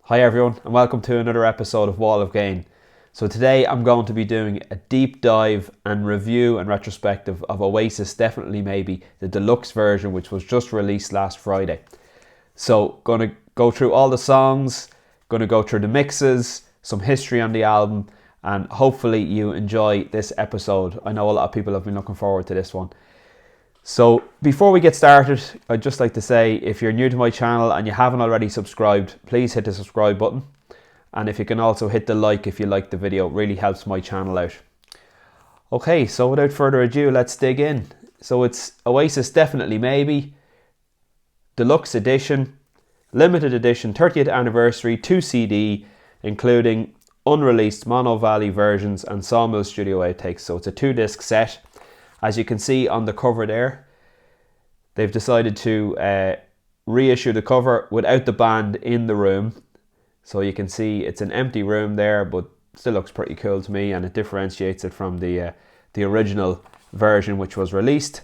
Hi everyone, and welcome to another episode of Wall of Gain. So today I'm going to be doing a deep dive and review and retrospective of Oasis Definitely Maybe, the deluxe version, which was just released last Friday. So going to go through all the songs, going to go through the mixes, some history on the album, and hopefully you enjoy this episode. I know a lot of people have been looking forward to this one. So before we get started, I'd just like to say, if you're new to my channel and you haven't already subscribed, please hit the subscribe button. And if you can also hit the like if you like the video, it really helps my channel out. Okay, so without further ado, let's dig in. So it's Oasis Definitely Maybe, Deluxe Edition, Limited Edition, 30th Anniversary, 2 CD, including unreleased Monnow Valley versions and Sawmills studio outtakes. So it's a 2-disc set. As you can see on the cover there, they've decided to reissue the cover without the band in the room. So you can see it's an empty room there, but still looks pretty cool to me, and it differentiates it from the original version which was released.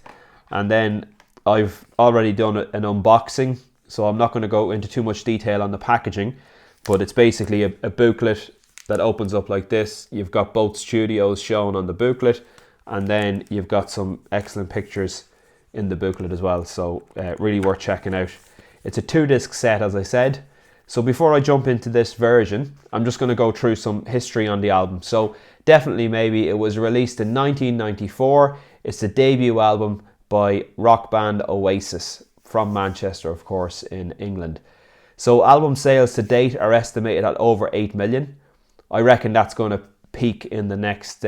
And then I've already done an unboxing, so I'm not going to go into too much detail on the packaging, but it's basically a booklet that opens up like this. You've got both studios shown on the booklet, and then you've got some excellent pictures in the booklet as well, so really worth checking out. It's a 2-disc set, as I said. So before I jump into this version, I'm just going to go through some history on the album. So Definitely Maybe, it was released in 1994. It's the debut album by rock band Oasis, from Manchester, of course, in England. So album sales to date are estimated at over 8 million. I reckon that's going to peak in the next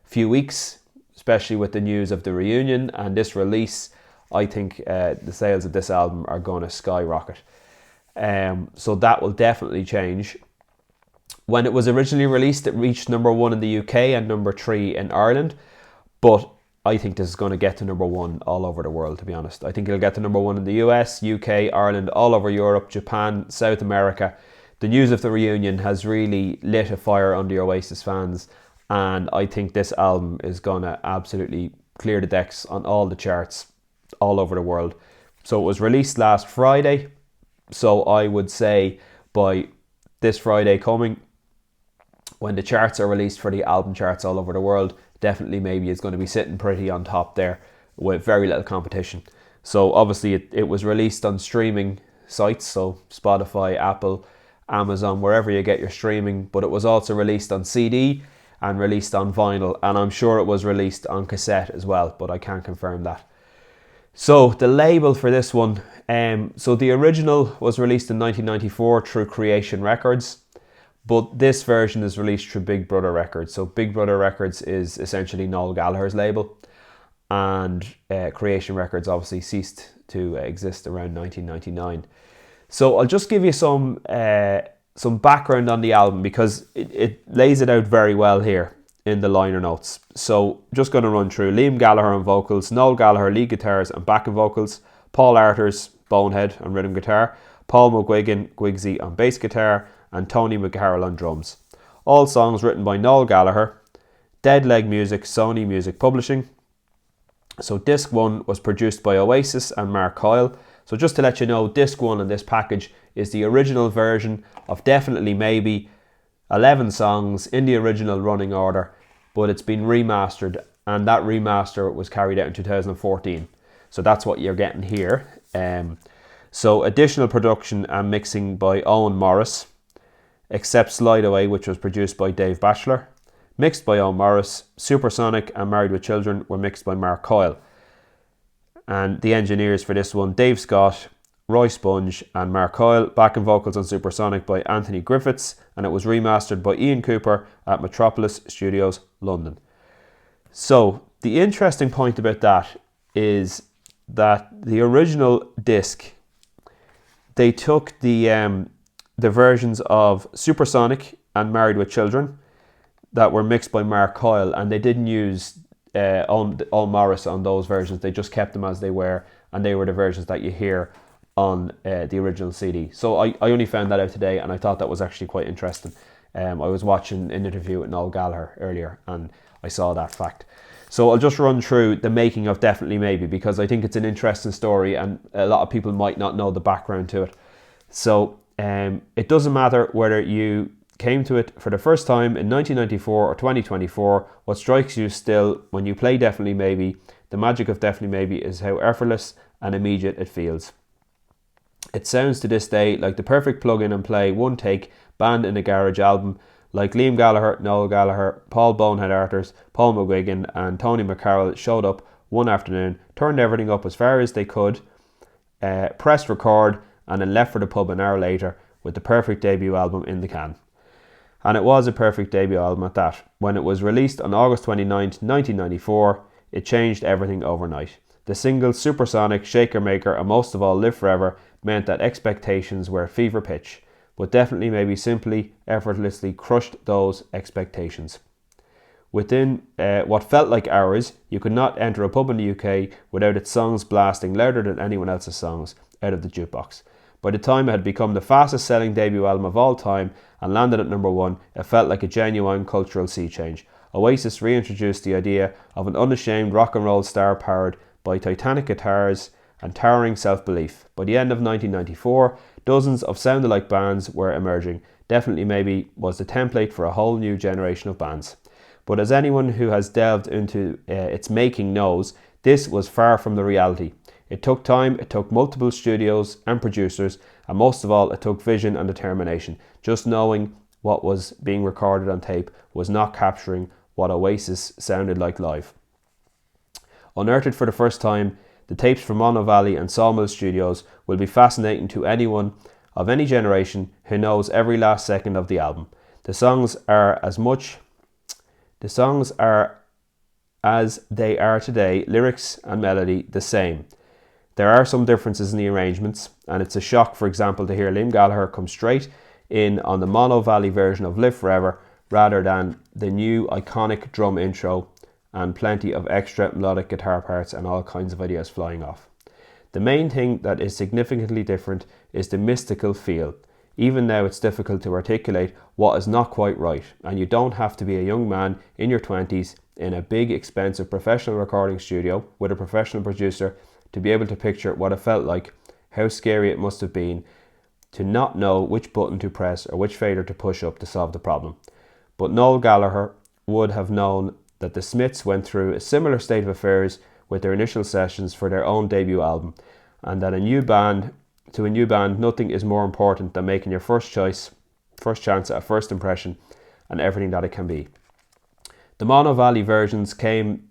few weeks, especially with the news of the reunion and this release. I think the sales of this album are going to skyrocket. So that will definitely change. When it was originally released, it reached number 1 in the UK and number 3 in Ireland. But I think this is going to get to number 1 all over the world, to be honest. I think it'll get to number 1 in the US, UK, Ireland, all over Europe, Japan, South America. The news of the reunion has really lit a fire under Oasis fans, and I think this album is going to absolutely clear the decks on all the charts all over the world. So it was released last Friday. So I would say by this Friday coming, when the charts are released for the album charts all over the world, Definitely Maybe is going to be sitting pretty on top there with very little competition. So obviously it was released on streaming sites, so Spotify, Apple, Amazon, wherever you get your streaming, but it was also released on CD and released on vinyl, and I'm sure it was released on cassette as well, but I can't confirm that. So the label for this one, so the original was released in 1994 through Creation Records, but this version is released through Big Brother Records. So Big Brother Records is essentially Noel Gallagher's label, and Creation Records obviously ceased to exist around 1999. So I'll just give you some background on the album, because it lays it out very well here in the liner notes. So just going to run through: Liam Gallagher on vocals, Noel Gallagher lead guitars and backing vocals, Paul Arthurs Bonehead on rhythm guitar, Paul McGuigan Guigsy on bass guitar, and Tony McCarroll on drums. All songs written by Noel Gallagher. Dead Leg Music, Sony Music Publishing. So disc 1 was produced by Oasis and Mark Coyle. So just to let you know, disc 1 in this package is the original version of Definitely Maybe, 11 songs in the original running order, but it's been remastered, and that remaster was carried out in 2014. So that's what you're getting here. So additional production and mixing by Owen Morris, except Slide Away, which was produced by Dave Batchelor. Mixed by Owen Morris. Supersonic and Married with Children were mixed by Mark Coyle. And the engineers for this one: Dave Scott, Roy Sponge and Mark Coyle. Backing vocals on Supersonic by Anthony Griffiths, and it was remastered by Ian Cooper at Metropolis Studios, London. So the interesting point about that is that the original disc, they took the versions of Supersonic and Married with Children that were mixed by Mark Coyle, and they didn't use Owen Morris on those versions. They just kept them as they were, and they were the versions that you hear on the original CD. So I only found that out today, and I thought that was actually quite interesting. I was watching an interview with Noel Gallagher earlier, and I saw that fact. So I'll just run through the making of Definitely Maybe, because I think it's an interesting story and a lot of people might not know the background to it. So It doesn't matter whether you came to it for the first time in 1994 or 2024, what strikes you still when you play Definitely Maybe, the magic of Definitely Maybe, is how effortless and immediate it feels. It sounds to this day like the perfect plug-in and play, one take, band in a garage album, like Liam Gallagher, Noel Gallagher, Paul Bonehead Arthurs, Paul McGuigan and Tony McCarroll showed up one afternoon, turned everything up as far as they could, pressed record, and then left for the pub an hour later with the perfect debut album in the can. And it was a perfect debut album at that. When it was released on August 29th, 1994, it changed everything overnight. The singles Supersonic, Shaker Maker and most of all Live Forever meant that expectations were at fever pitch, but Definitely Maybe simply, effortlessly crushed those expectations. Within what felt like hours, you could not enter a pub in the UK without its songs blasting louder than anyone else's songs out of the jukebox. By the time it had become the fastest selling debut album of all time and landed at number 1, it felt like a genuine cultural sea change. Oasis reintroduced the idea of an unashamed rock and roll star powered by titanic guitars and towering self-belief. By the end of 1994, dozens of sound-alike bands were emerging. Definitely Maybe was the template for a whole new generation of bands. But as anyone who has delved into its making knows, this was far from the reality. It took time, it took multiple studios and producers, and most of all, it took vision and determination. Just knowing what was being recorded on tape was not capturing what Oasis sounded like live. Unearthed for the first time, the tapes from Monnow Valley and Sawmills studios will be fascinating to anyone of any generation who knows every last second of the album. The songs are as they are today, lyrics and melody the same. There are some differences in the arrangements, and it's a shock, for example, to hear Liam Gallagher come straight in on the Monnow Valley version of Live Forever rather than the new iconic drum intro and plenty of extra melodic guitar parts and all kinds of ideas flying off. The main thing that is significantly different is the mystical feel. Even now it's difficult to articulate what is not quite right, and you don't have to be a young man in your 20s in a big expensive professional recording studio with a professional producer to be able to picture what it felt like, how scary it must have been to not know which button to press or which fader to push up to solve the problem. But Noel Gallagher would have known that the Smiths went through a similar state of affairs with their initial sessions for their own debut album, and that to a new band, nothing is more important than making your first chance at a first impression and everything that it can be. The Monnow Valley versions came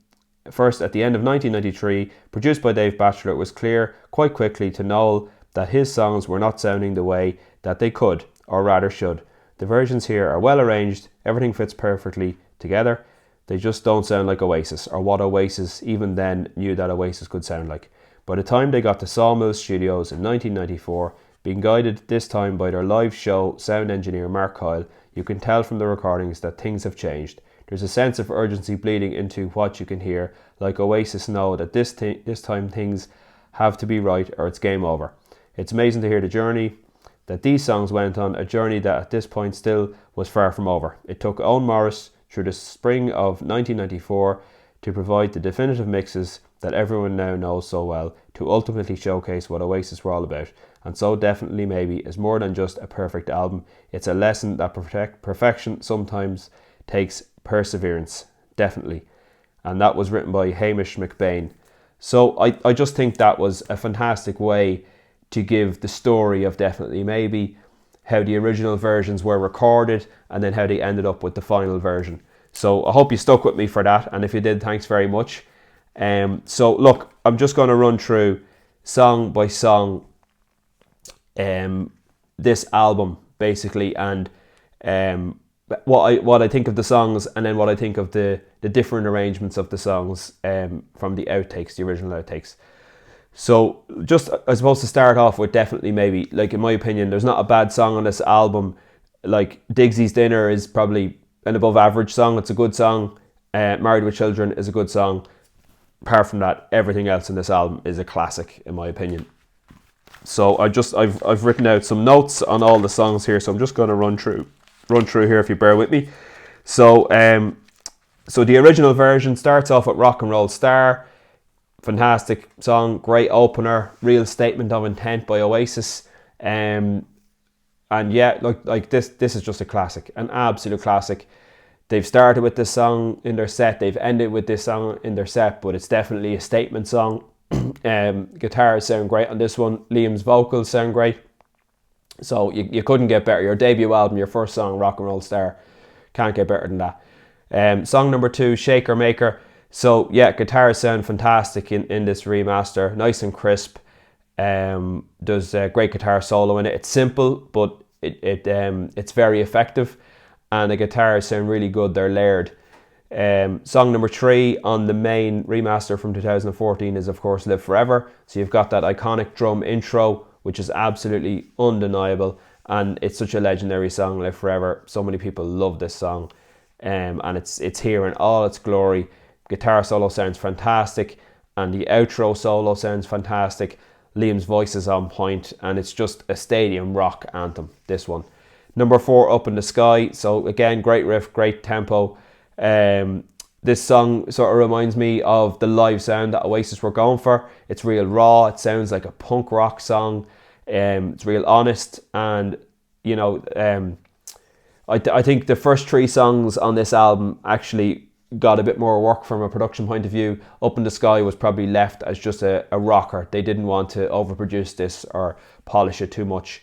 first at the end of 1993, produced by Dave Batchelor. It was clear quite quickly to Noel that his songs were not sounding the way that they could, or rather should. The versions here are well arranged, everything fits perfectly together. They just don't sound like Oasis, or what Oasis even then knew that Oasis could sound like. By the time they got to Sawmills Studios in 1994, being guided this time by their live show sound engineer Mark Kyle, you can tell from the recordings that things have changed. There's a sense of urgency bleeding into what you can hear, like Oasis know that this time things have to be right or it's game over. It's amazing to hear the journey that these songs went on, a journey that at this point still was far from over. It took Owen Morris through the spring of 1994 to provide the definitive mixes that everyone now knows so well, to ultimately showcase what Oasis were all about. And so Definitely Maybe is more than just a perfect album. It's a lesson that perfection sometimes takes perseverance, definitely. And that was written by Hamish McBain. So I just think that was a fantastic way to give the story of Definitely Maybe, how the original versions were recorded, and then how they ended up with the final version. So I hope you stuck with me for that, and if you did, thanks very much. So look, I'm just going to run through song by song this album basically, and what I think of the songs, and then what I think of the different arrangements of the songs from the outtakes, the original outtakes. So just, I suppose, to start off with Definitely Maybe, like in my opinion, there's not a bad song on this album. Like Digsy's Dinner is probably an above average song. It's a good song. Married with Children is a good song. Apart from that, everything else in this album is a classic in my opinion. So I've written out some notes on all the songs here, so I'm just going to run through here if you bear with me. So the original version starts off with Rock and Roll Star. Fantastic song, great opener, real statement of intent by Oasis. And yeah, like this is just a classic, an absolute classic. They've started with this song in their set, they've ended with this song in their set, but it's definitely a statement song. Guitars sound great on this one. Liam's vocals sound great. So you couldn't get better. Your debut album, your first song, Rock and Roll Star, can't get better than that. Song number 2, Shaker Maker. So yeah, guitars sound fantastic in this remaster, nice and crisp. There's a great guitar solo in it. It's simple, but it's very effective, and the guitars sound really good. They're layered. Song number 3 on the main remaster from 2014 is of course Live Forever. So you've got that iconic drum intro, which is absolutely undeniable, and it's such a legendary song, Live Forever. So many people love this song, and it's here in all its glory. Guitar solo sounds fantastic, and the outro solo sounds fantastic. Liam's voice is on point, and it's just a stadium rock anthem, this one. Number 4, Up in the Sky. So again, great riff, great tempo. This song sort of reminds me of the live sound that Oasis were going for. It's real raw, it sounds like a punk rock song. It's real honest, and you know, I think the first 3 songs on this album actually got a bit more work from a production point of view. Up in the Sky was probably left as just a rocker. They didn't want to overproduce this or polish it too much.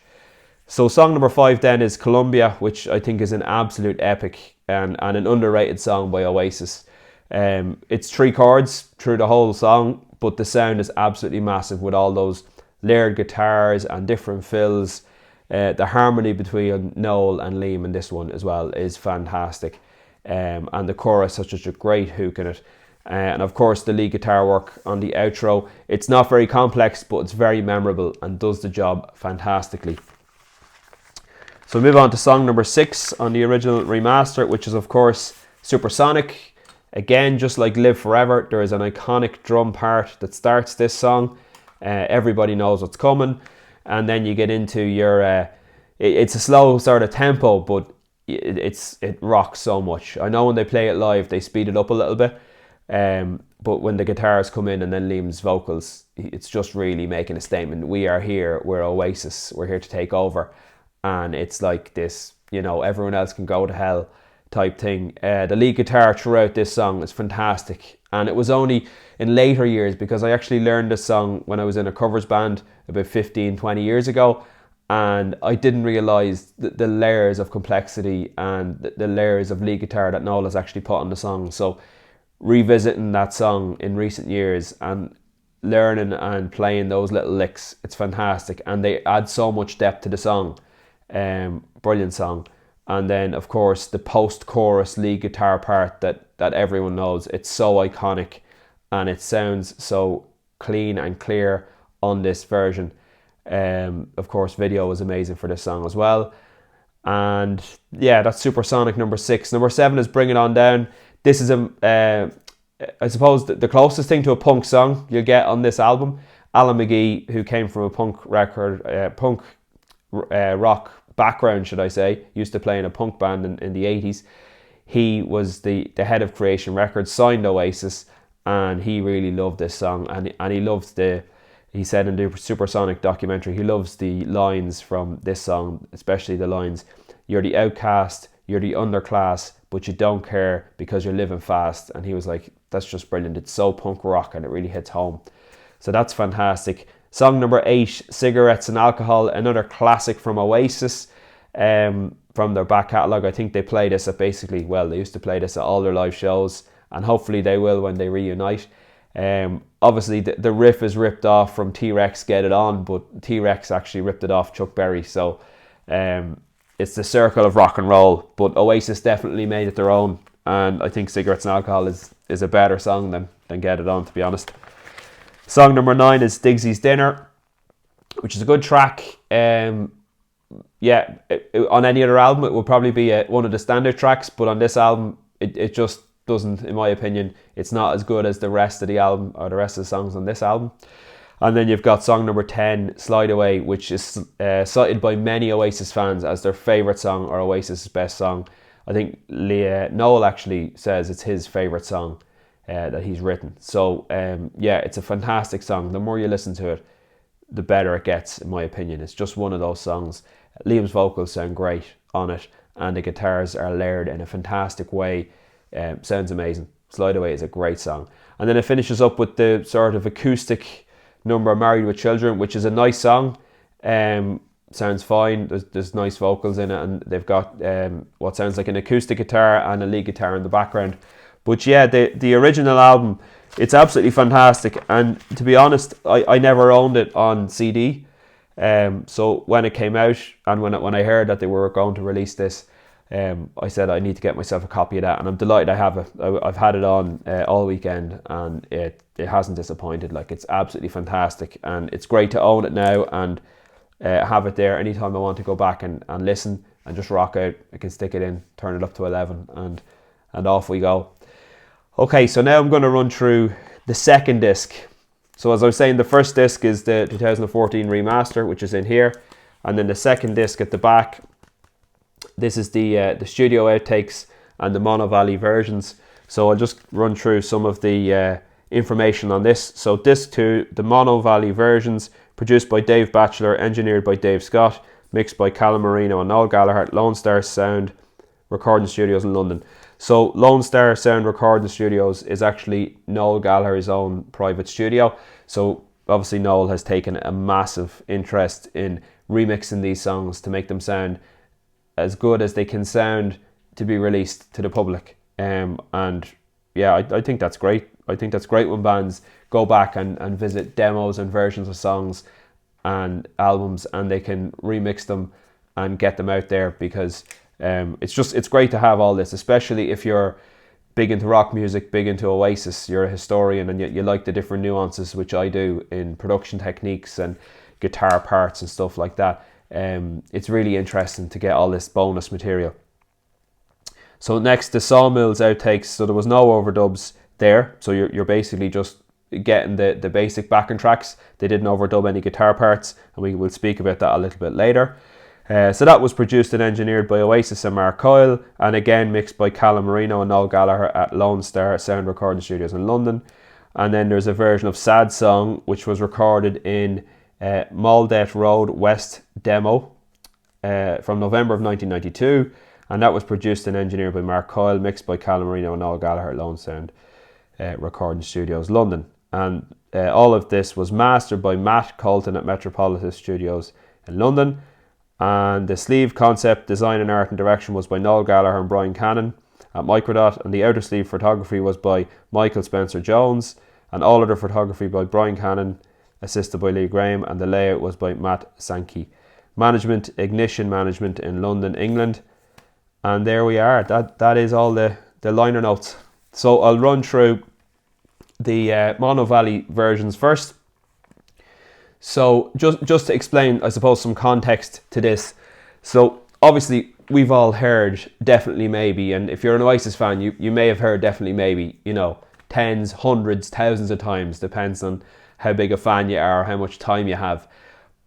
So song number 5 then is Columbia, which I think is an absolute epic and an underrated song by Oasis. It's 3 chords through the whole song, but the sound is absolutely massive with all those layered guitars and different fills. The harmony between Noel and Liam in this one as well is fantastic. And the chorus has such a great hook in it. And of course the lead guitar work on the outro. It's not very complex, but it's very memorable and does the job fantastically. So we move on to song number 6 on the original remaster, which is of course Supersonic. Again, just like Live Forever, there is an iconic drum part that starts this song. Everybody knows what's coming. And then you get into your... it's a slow sort of tempo, but it rocks so much. I know when they play it live, they speed it up a little bit. But when the guitars come in and then Liam's vocals, it's just really making a statement. We are here, we're Oasis, we're here to take over. And it's like this, you know, everyone else can go to hell type thing. The lead guitar throughout this song is fantastic. And it was only in later years, because I actually learned this song when I was in a covers band about 15-20 years ago. And I didn't realise the layers of complexity and the layers of lead guitar that Noel has actually put on the song. So revisiting that song in recent years and learning and playing those little licks, it's fantastic. And they add so much depth to the song. Brilliant song. And then of course the post-chorus lead guitar part that everyone knows. It's so iconic and it sounds so clean and clear on this version. Of course, video was amazing for this song as well. And yeah, that's Supersonic number 6. Number 7 is Bring It On Down. This is I suppose the closest thing to a punk song you'll get on this album. Alan McGee, who came from a punk rock background, should I say, used to play in a punk band in the 80s. He was the head of Creation Records, signed Oasis, and he really loved this song, and he loved he said in the Supersonic documentary, he loves the lines from this song, especially the lines, "You're the outcast, you're the underclass, but you don't care because you're living fast." And he was like, that's just brilliant. It's so punk rock and it really hits home. So that's fantastic. Song number 8, Cigarettes and Alcohol, another classic from Oasis, from their back catalogue. I think they play this at they used to play this at all their live shows, and hopefully they will when they reunite. Obviously the riff is ripped off from T-Rex Get It On, but T-Rex actually ripped it off Chuck Berry. So it's the circle of rock and roll, but Oasis definitely made it their own, and I think Cigarettes and Alcohol is a better song than Get It On, to be honest. Song number 9 is Digsy's Dinner, which is a good track. On any other album it would probably be one of the standard tracks, but on this album it just doesn't, in my opinion, it's not as good as the rest of the album or the rest of the songs on this album. And then you've got song number 10, Slide Away, which is cited by many Oasis fans as their favourite song or Oasis' best song. I think Noel actually says it's his favourite song that he's written. So it's a fantastic song. The more you listen to it, the better it gets, in my opinion. It's just one of those songs. Liam's vocals sound great on it, and the guitars are layered in a fantastic way. Sounds amazing. Slide Away is a great song. And then it finishes up with the sort of acoustic number Married with Children, which is a nice song. Sounds fine. There's nice vocals in it, and they've got what sounds like an acoustic guitar and a lead guitar in the background. But yeah, the original album, it's absolutely fantastic. And to be honest, I never owned it on CD. So when it came out, and when I heard that they were going to release this, I said I need to get myself a copy of that, and I'm delighted I have it. I've had it on all weekend, and it hasn't disappointed. Like, it's absolutely fantastic, and it's great to own it now and have it there anytime I want to go back and listen and just rock out. I can stick it in, turn it up to 11, and off we go. Okay, so now I'm going to run through the second disc. So as I was saying, the first disc is the 2014 remaster, which is in here, and then the second disc at the back, this is the studio outtakes and the Monnow Valley versions. So I'll just run through some of the information on this. So disc 2, the Monnow Valley versions, produced by Dave Batchelor, engineered by Dave Scott, mixed by Callum Marino and Noel Gallagher, Lone Star Sound Recording Studios in London. So Lone Star Sound Recording Studios is actually Noel Gallagher's own private studio. So obviously Noel has taken a massive interest in remixing these songs to make them sound as good as they can sound to be released to the public. And yeah, I think that's great. I think that's great when bands go back and visit demos and versions of songs and albums, and they can remix them and get them out there, because it's great to have all this, especially if you're big into rock music, big into Oasis, you're a historian, and you like the different nuances, which I do, in production techniques and guitar parts and stuff like that. It's really interesting to get all this bonus material. So next, the Sawmills outtakes. So there was no overdubs there, so you're basically just getting the basic backing tracks. They didn't overdub any guitar parts, and we will speak about that a little bit later. So that was produced and engineered by Oasis and Mark Coyle, and again mixed by Callum Marino and Noel Gallagher at Lone Star Sound Recording Studios in London. And then there's a version of Sad Song, which was recorded in Maldet Road West Demo from November of 1992, and that was produced and engineered by Mark Coyle, mixed by Callum Marino and Noel Gallagher at Lone Sound Recording Studios London. And all of this was mastered by Matt Colton at Metropolis Studios in London. And the sleeve concept, design and art and direction was by Noel Gallagher and Brian Cannon at Microdot, and the outer sleeve photography was by Michael Spencer Jones, and all other photography by Brian Cannon, assisted by Lee Graham, and the layout was by Matt Sankey. Management, Ignition Management in London, England. And there we are. That is all the liner notes. So I'll run through the Monnow Valley versions first. So just to explain, I suppose, some context to this. So obviously we've all heard Definitely Maybe, and if you're an Oasis fan, you may have heard Definitely Maybe, tens, hundreds, thousands of times, depends on how big a fan you are, how much time you have.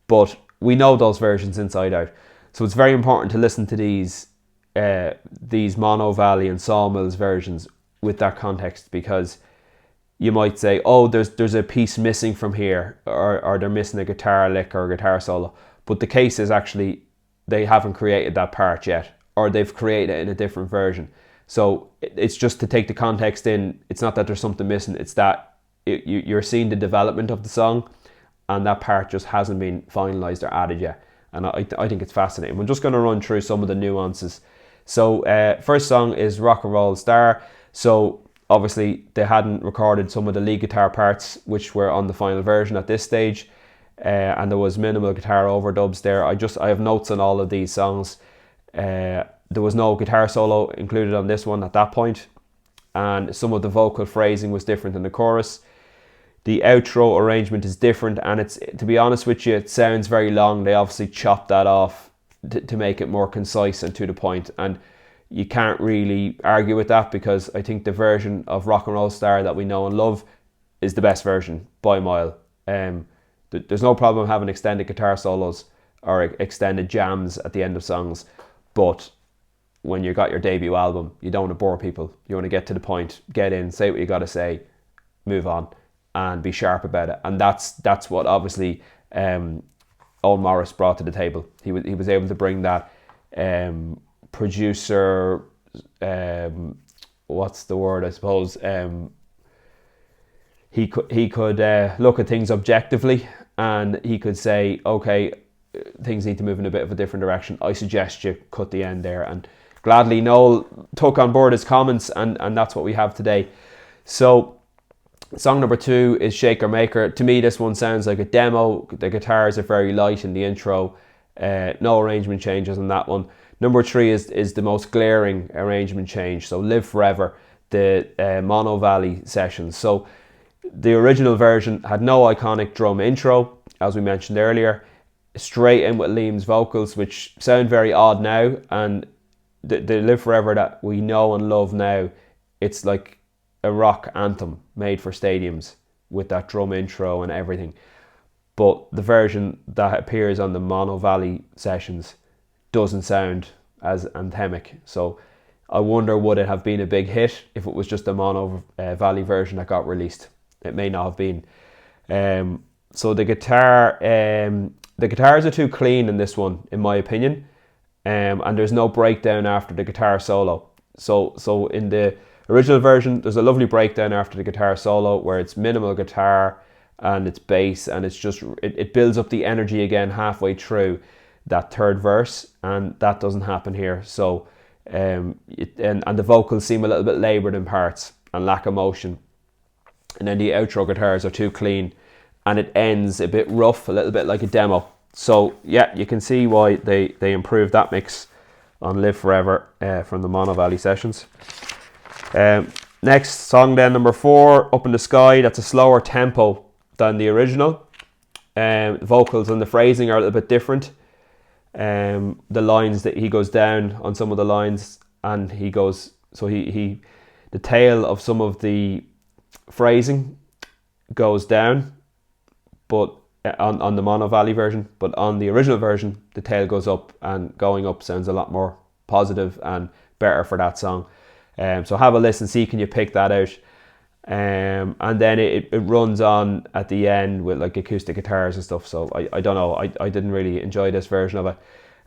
But we know those versions inside out. So it's very important to listen to these Monnow Valley and Sawmills versions with that context, because you might say, oh, there's a piece missing from here, or they're missing a guitar lick or a guitar solo. But the case is actually they haven't created that part yet, or they've created it in a different version. So it's just to take the context in. It's not that there's something missing, it's that you're seeing the development of the song, and that part just hasn't been finalised or added yet. And I think it's fascinating. We're just going to run through some of the nuances. So first song is Rock and Roll Star. So obviously they hadn't recorded some of the lead guitar parts, which were on the final version at this stage, and there was minimal guitar overdubs there. I have notes on all of these songs. There was no guitar solo included on this one at that point, and some of the vocal phrasing was different in the chorus. The outro arrangement is different, and it's, to be honest with you, it sounds very long. They obviously chopped that off to make it more concise and to the point, and you can't really argue with that, because I think the version of Rock and Roll Star that we know and love is the best version by a mile. There's no problem having extended guitar solos or extended jams at the end of songs, but when you got your debut album, you don't want to bore people. You want to get to the point, get in, say what you got to say, move on, and be sharp about it. And that's what obviously Owen Morris brought to the table. He was able to bring that producer, what's the word, I suppose, he could look at things objectively, and he could say, okay, things need to move in a bit of a different direction. I suggest you cut the end there. And gladly Noel took on board his comments, and that's what we have today. So song number 2 is Shaker Maker. To me, this one sounds like a demo. The guitars are very light in the intro. No arrangement changes on that one. Number 3 is the most glaring arrangement change. So Live Forever, the Monnow Valley sessions. So the original version had no iconic drum intro, as we mentioned earlier. Straight in with Liam's vocals, which sound very odd now. And the Live Forever that we know and love now, it's like a rock anthem made for stadiums with that drum intro and everything. But the version that appears on the Monnow Valley sessions doesn't sound as anthemic. So I wonder, would it have been a big hit if it was just the Monnow Valley version that got released? It may not have been. So the guitars are too clean in this one, in my opinion, and there's no breakdown after the guitar solo. So in the original version, there's a lovely breakdown after the guitar solo where it's minimal guitar and it's bass, and it's just it builds up the energy again halfway through that third verse, and that doesn't happen here. So and the vocals seem a little bit laboured in parts and lack emotion, and then the outro guitars are too clean, and it ends a bit rough, a little bit like a demo. So yeah, you can see why they improved that mix on Live Forever from the Monnow Valley sessions. Next song then, number 4, Up in the Sky. That's a slower tempo than the original. The vocals and the phrasing are a little bit different. The lines that he goes down on some of the lines, and he goes, so he the tail of some of the phrasing goes down, but on the Monnow Valley version, but on the original version the tail goes up, and going up sounds a lot more positive and better for that song. So have a listen, see can you pick that out. And then it runs on at the end with like acoustic guitars and stuff. So I don't know, I didn't really enjoy this version of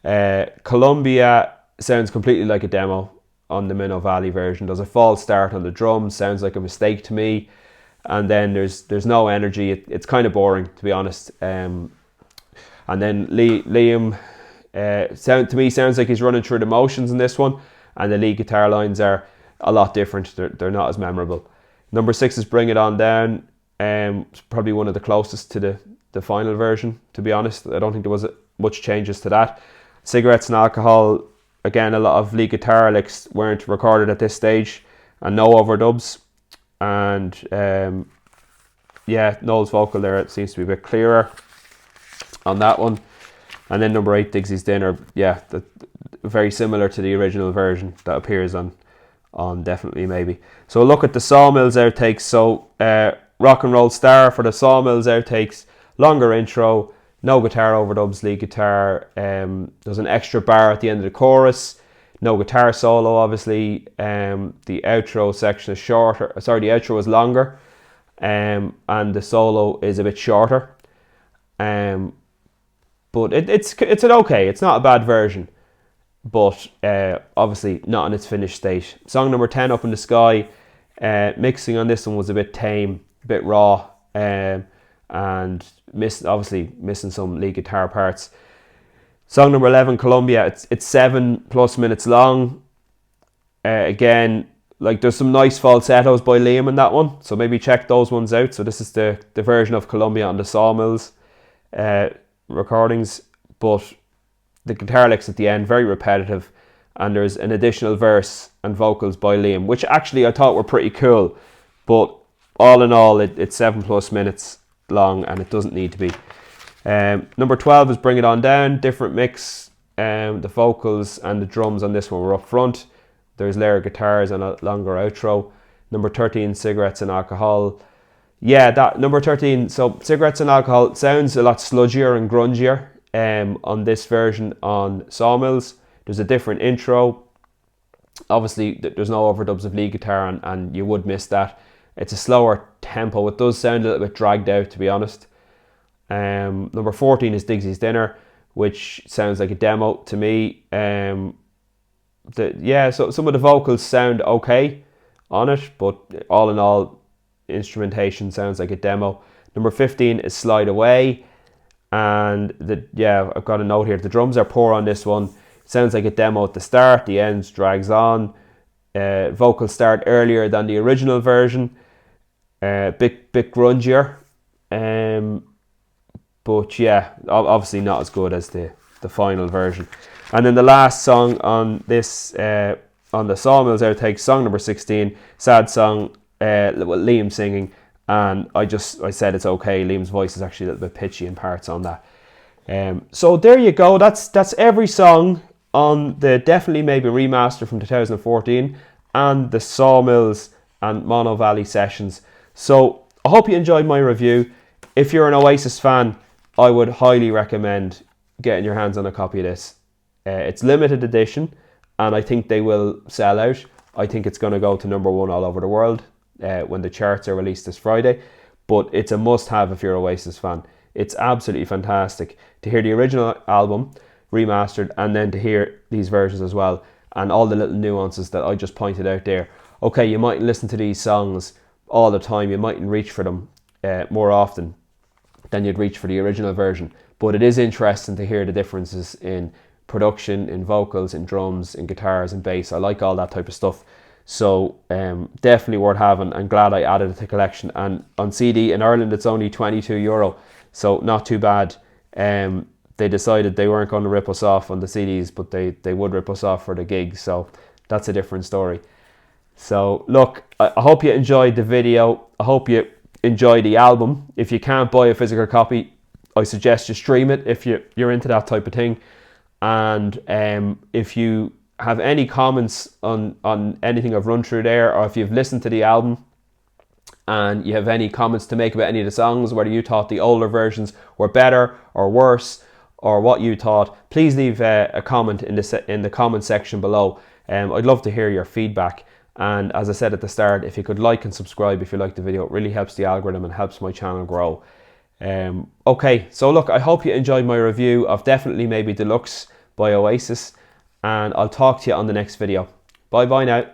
it. Columbia sounds completely like a demo on the Monnow Valley version. There's a false start on the drums, sounds like a mistake to me. And then there's no energy. It's kind of boring, to be honest. And then Liam to me sounds like he's running through the motions in this one, and the lead guitar lines are a lot different. They're not as memorable. Number 6 is Bring It On Down. It's probably one of the closest to the final version, to be honest. I don't think there was much changes to that. Cigarettes and Alcohol, again, a lot of lead guitar licks weren't recorded at this stage, and no overdubs. And Noel's vocal there, it seems to be a bit clearer on that one. And then number 8, Digsy's Dinner, very similar to the original version that appears on Definitely Maybe. So a look at the Sawmills outtakes. So Rock and Roll Star for the Sawmills outtakes, longer intro, no guitar overdubs, lead guitar. There's an extra bar at the end of the chorus, no guitar solo obviously. The outro section is shorter, the outro is longer, and the solo is a bit shorter. But it's okay, it's not a bad version, but obviously not in its finished state. Song number 10, Up in the Sky. Mixing on this one was a bit tame, a bit raw, and missing some lead guitar parts. Song number 11, Columbia. It's 7+ minutes long. Again, like there's some nice falsettos by Liam in that one, so maybe check those ones out. So this is the version of Columbia on the Sawmills recordings, but the guitar licks at the end very repetitive, and there's an additional verse and vocals by Liam, which actually I thought were pretty cool, but all in all it's 7+ minutes long, and it doesn't need to be. Number 12 is Bring It On Down. Different mix. The vocals and the drums on this one were up front. There's layered guitars and a longer outro. Number 13, Cigarettes and Alcohol. That number 13. So Cigarettes and Alcohol sounds a lot sludgier and grungier on this version on Sawmills. There's a different intro. Obviously there's no overdubs of lead guitar, and you would miss that. It's a slower tempo. It does sound a little bit dragged out, to be honest. Number 14 is Digsy's Dinner, which sounds like a demo to me. So some of the vocals sound okay on it, but all in all, instrumentation sounds like a demo. Number 15 is Slide Away, and I've got a note here. The drums are poor on this one. It sounds like a demo at the start. The ends drags on. Vocals start earlier than the original version. Bit grungier. But yeah, obviously not as good as the final version. And then the last song on this, on the Sawmills outtakes, song number 16, sad song, with Liam singing. And I said it's okay. Liam's voice is actually a little bit pitchy in parts on that. So there you go. That's every song on the Definitely Maybe remaster from 2014 and the Sawmills and Monnow Valley sessions. So I hope you enjoyed my review. If you're an Oasis fan, I would highly recommend getting your hands on a copy of this. It's limited edition, and I think they will sell out. I think it's going to go to number 1 all over the world when the charts are released this Friday. But it's a must-have if you're an Oasis fan. It's absolutely fantastic to hear the original album remastered and then to hear these versions as well, and all the little nuances that I just pointed out there. Okay, you mightn't listen to these songs all the time. You mightn't reach for them more often than you'd reach for the original version, but it is interesting to hear the differences in production, in vocals, in drums, in guitars and bass. I like all that type of stuff, so definitely worth having. I'm glad I added it to the collection, and on CD in Ireland it's only €22, so not too bad. They decided they weren't going to rip us off on the CDs, but they would rip us off for the gigs, so that's a different story. So look, I hope you enjoyed the video. I hope you enjoy the album. If you can't buy a physical copy, I suggest you stream it if you're into that type of thing. And if you have any comments on anything I've run through there, or if you've listened to the album and you have any comments to make about any of the songs, whether you thought the older versions were better or worse, or what you thought, please leave a comment in the comment section below. I'd love to hear your feedback. And as I said at the start, if you could like and subscribe if you liked the video, it really helps the algorithm and helps my channel grow. Okay, so look, I hope you enjoyed my review of Definitely Maybe Deluxe by Oasis, and I'll talk to you on the next video. Bye bye now.